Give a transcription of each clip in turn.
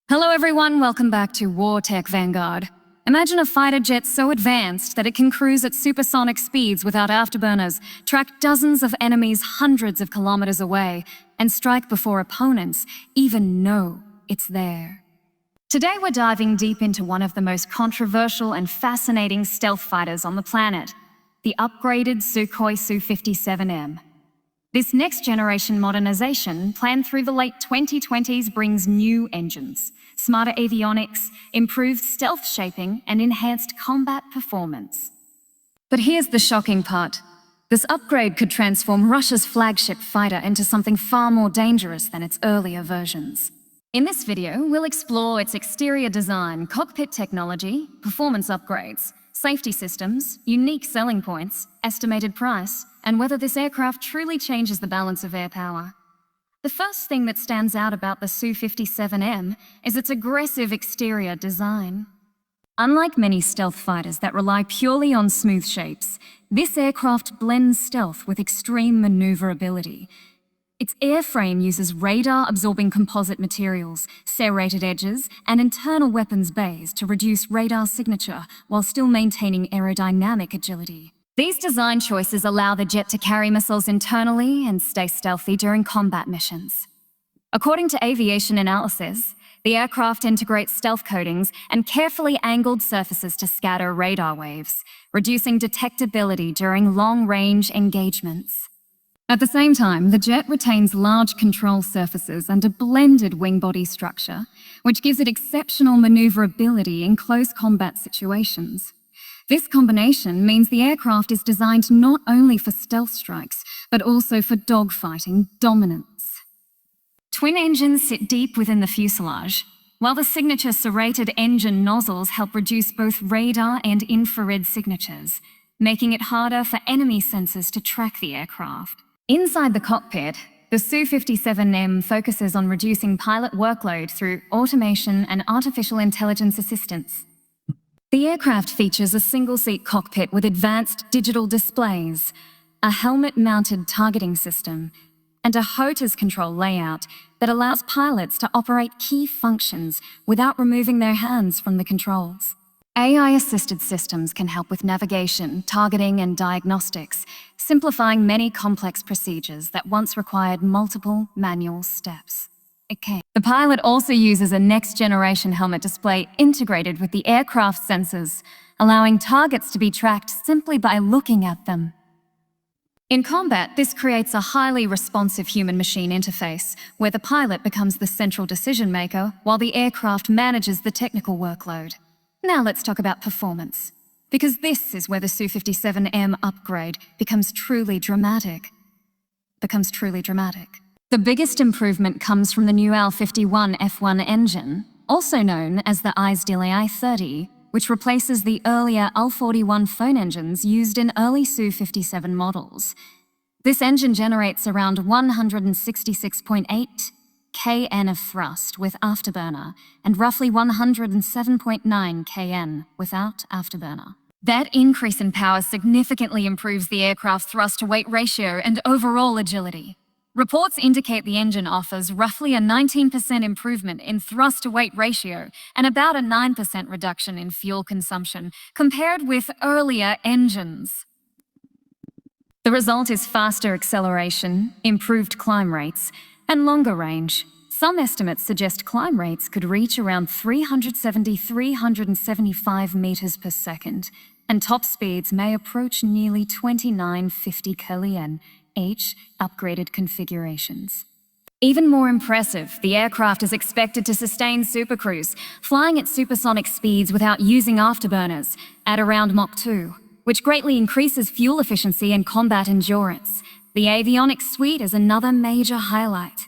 Hello everyone, welcome back to WarTech Vanguard. Imagine a fighter jet so advanced that it can cruise at supersonic speeds without afterburners, track dozens of enemies hundreds of kilometers away, and strike before opponents even know it's there. Today we're diving deep into one of the most controversial and fascinating stealth fighters on the planet, the upgraded Sukhoi Su-57M. This next-generation modernization, planned through the late 2020s, brings new engines, smarter avionics, improved stealth shaping, and enhanced combat performance. But here's the shocking part. This upgrade could transform Russia's flagship fighter into something far more dangerous than its earlier versions. In this video, we'll explore its exterior design, cockpit technology, performance upgrades, safety systems, unique selling points, estimated price, and whether this aircraft truly changes the balance of air power. The first thing that stands out about the Su-57M is its aggressive exterior design. Unlike many stealth fighters that rely purely on smooth shapes, this aircraft blends stealth with extreme maneuverability. Its airframe uses radar-absorbing composite materials, serrated edges, and internal weapons bays to reduce radar signature while still maintaining aerodynamic agility. These design choices allow the jet to carry missiles internally and stay stealthy during combat missions. According to Aviation analysis, the aircraft integrates stealth coatings and carefully angled surfaces to scatter radar waves, reducing detectability during long-range engagements. At the same time, the jet retains large control surfaces and a blended wing-body structure, which gives it exceptional maneuverability in close combat situations. This combination means the aircraft is designed not only for stealth strikes, but also for dogfighting dominance. Twin engines sit deep within the fuselage, while the signature serrated engine nozzles help reduce both radar and infrared signatures, making it harder for enemy sensors to track the aircraft. Inside the cockpit, the Su-57M focuses on reducing pilot workload through automation and artificial intelligence assistance. The aircraft features a single-seat cockpit with advanced digital displays, a helmet-mounted targeting system, and a HOTAS control layout that allows pilots to operate key functions without removing their hands from the controls. AI-assisted systems can help with navigation, targeting, and diagnostics, simplifying many complex procedures that once required multiple manual steps. The pilot also uses a next-generation helmet display integrated with the aircraft sensors, allowing targets to be tracked simply by looking at them. In combat, this creates a highly responsive human-machine interface, where the pilot becomes the central decision-maker while the aircraft manages the technical workload. Now let's talk about performance, because this is where the Su-57M upgrade becomes truly dramatic. The biggest improvement comes from the new L51 F1 engine, also known as the Izdeliye 30, which replaces the earlier L41 phone engines used in early Su-57 models. This engine generates around 166.8 kN of thrust with afterburner, and roughly 107.9 kN without afterburner. That increase in power significantly improves the aircraft's thrust-to-weight ratio and overall agility. Reports indicate the engine offers roughly a 19% improvement in thrust-to-weight ratio and about a 9% reduction in fuel consumption compared with earlier engines. The result is faster acceleration, improved climb rates, and longer range. Some estimates suggest climb rates could reach around 375 meters per second, and top speeds may approach nearly 2950 kN. Upgraded configurations. Even more impressive, the aircraft is expected to sustain supercruise, flying at supersonic speeds without using afterburners, at around Mach 2, which greatly increases fuel efficiency and combat endurance. The avionics suite is another major highlight.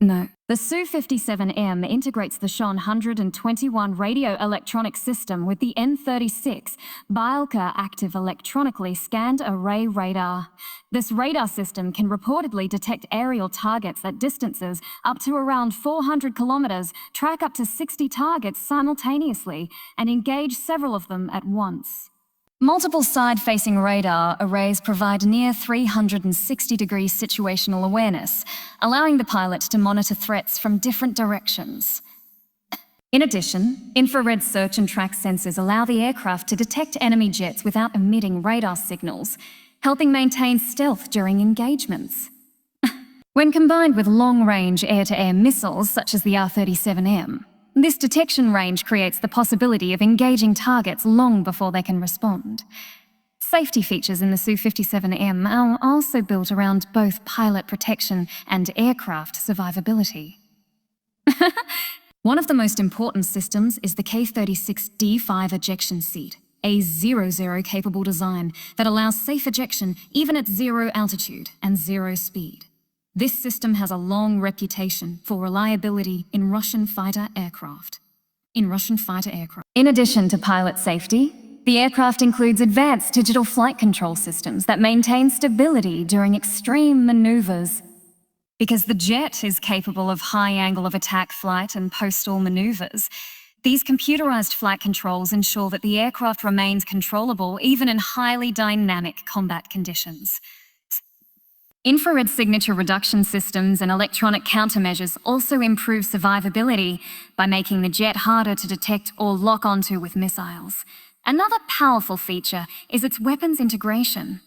The Su-57M integrates the Su-121 radio electronic system with the N036 Byelka active electronically scanned array radar. This radar system can reportedly detect aerial targets at distances up to around 400 kilometers, track up to 60 targets simultaneously, and engage several of them at once. Multiple side-facing radar arrays provide near 360-degree situational awareness, allowing the pilot to monitor threats from different directions. In addition, infrared search and track sensors allow the aircraft to detect enemy jets without emitting radar signals, helping maintain stealth during engagements. When combined with long-range air-to-air missiles such as the R-37M, this detection range creates the possibility of engaging targets long before they can respond. Safety features in the Su-57M are also built around both pilot protection and aircraft survivability. One of the most important systems is the K-36 D5 ejection seat, a zero-capable design that allows safe ejection even at zero altitude and zero speed. This system has a long reputation for reliability in Russian fighter aircraft. In addition to pilot safety, the aircraft includes advanced digital flight control systems that maintain stability during extreme maneuvers. Because the jet is capable of high angle of attack flight and post-stall maneuvers, these computerized flight controls ensure that the aircraft remains controllable even in highly dynamic combat conditions. Infrared signature reduction systems and electronic countermeasures also improve survivability by making the jet harder to detect or lock onto with missiles. Another powerful feature is its weapons integration.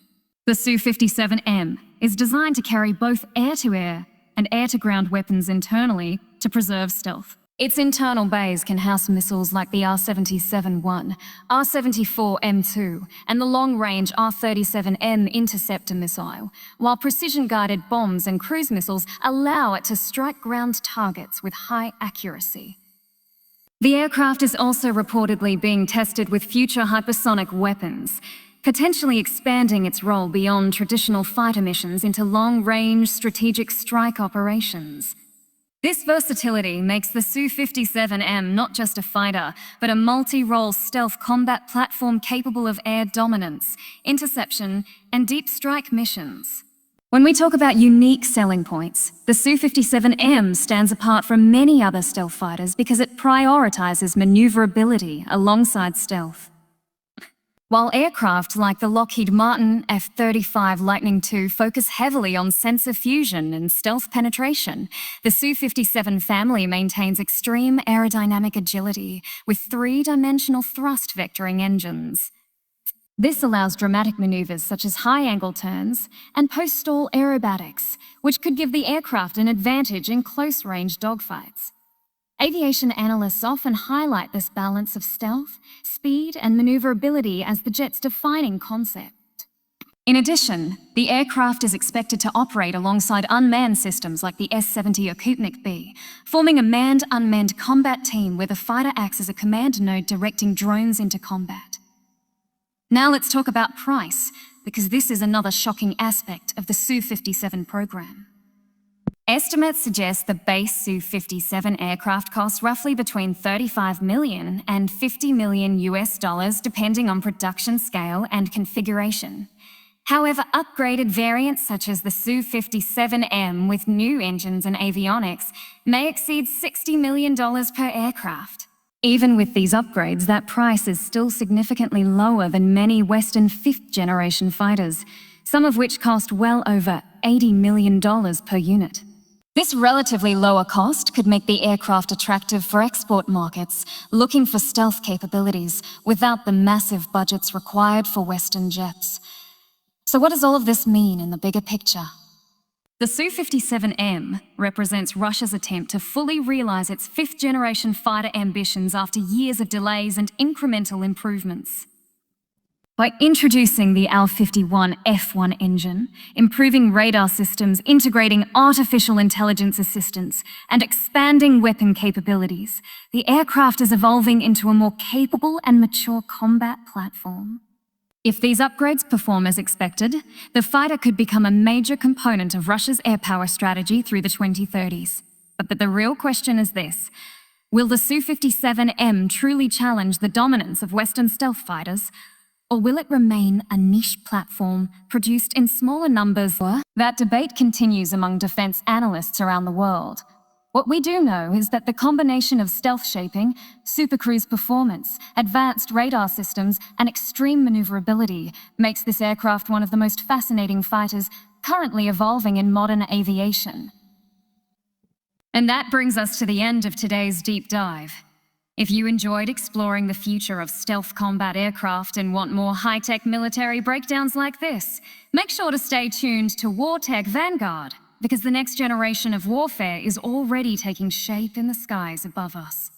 The Su-57M is designed to carry both air-to-air and air-to-ground weapons internally to preserve stealth. Its internal bays can house missiles like the R-77M, R-74M2, and the long-range R-37M interceptor missile, while precision-guided bombs and cruise missiles allow it to strike ground targets with high accuracy. The aircraft is also reportedly being tested with future hypersonic weapons, potentially expanding its role beyond traditional fighter missions into long-range strategic strike operations. This versatility makes the Su-57M not just a fighter, but a multi-role stealth combat platform capable of air dominance, interception, and deep strike missions. When we talk about unique selling points, the Su-57M stands apart from many other stealth fighters because it prioritizes maneuverability alongside stealth. While aircraft like the Lockheed Martin F-35 Lightning II focus heavily on sensor fusion and stealth penetration, the Su-57 family maintains extreme aerodynamic agility with three-dimensional thrust vectoring engines. This allows dramatic maneuvers such as high-angle turns and post-stall aerobatics, which could give the aircraft an advantage in close-range dogfights. Aviation analysts often highlight this balance of stealth, speed, and maneuverability as the jet's defining concept. In addition, the aircraft is expected to operate alongside unmanned systems like the S-70 Okhotnik B, forming a manned-unmanned combat team where the fighter acts as a command node directing drones into combat. Now let's talk about price, because this is another shocking aspect of the Su-57 program. Estimates suggest the base Su-57 aircraft costs roughly between $35 million and $50 million depending on production scale and configuration. However, upgraded variants such as the Su-57M with new engines and avionics may exceed $60 million per aircraft. Even with these upgrades, that price is still significantly lower than many Western fifth-generation fighters, some of which cost well over $80 million per unit. This relatively lower cost could make the aircraft attractive for export markets looking for stealth capabilities without the massive budgets required for Western jets. So what does all of this mean in the bigger picture? The Su-57M represents Russia's attempt to fully realize its fifth-generation fighter ambitions after years of delays and incremental improvements. By introducing the Al-51F1 engine, improving radar systems, integrating artificial intelligence assistance, and expanding weapon capabilities, the aircraft is evolving into a more capable and mature combat platform. If these upgrades perform as expected, the fighter could become a major component of Russia's air power strategy through the 2030s. But the real question is this: will the Su-57M truly challenge the dominance of Western stealth fighters? Or will it remain a niche platform produced in smaller numbers? That debate continues among defense analysts around the world. What we do know is that the combination of stealth shaping, supercruise performance, advanced radar systems, and extreme maneuverability makes this aircraft one of the most fascinating fighters currently evolving in modern aviation. And that brings us to the end of today's deep dive. If you enjoyed exploring the future of stealth combat aircraft and want more high-tech military breakdowns like this, make sure to stay tuned to WarTech Vanguard, because the next generation of warfare is already taking shape in the skies above us.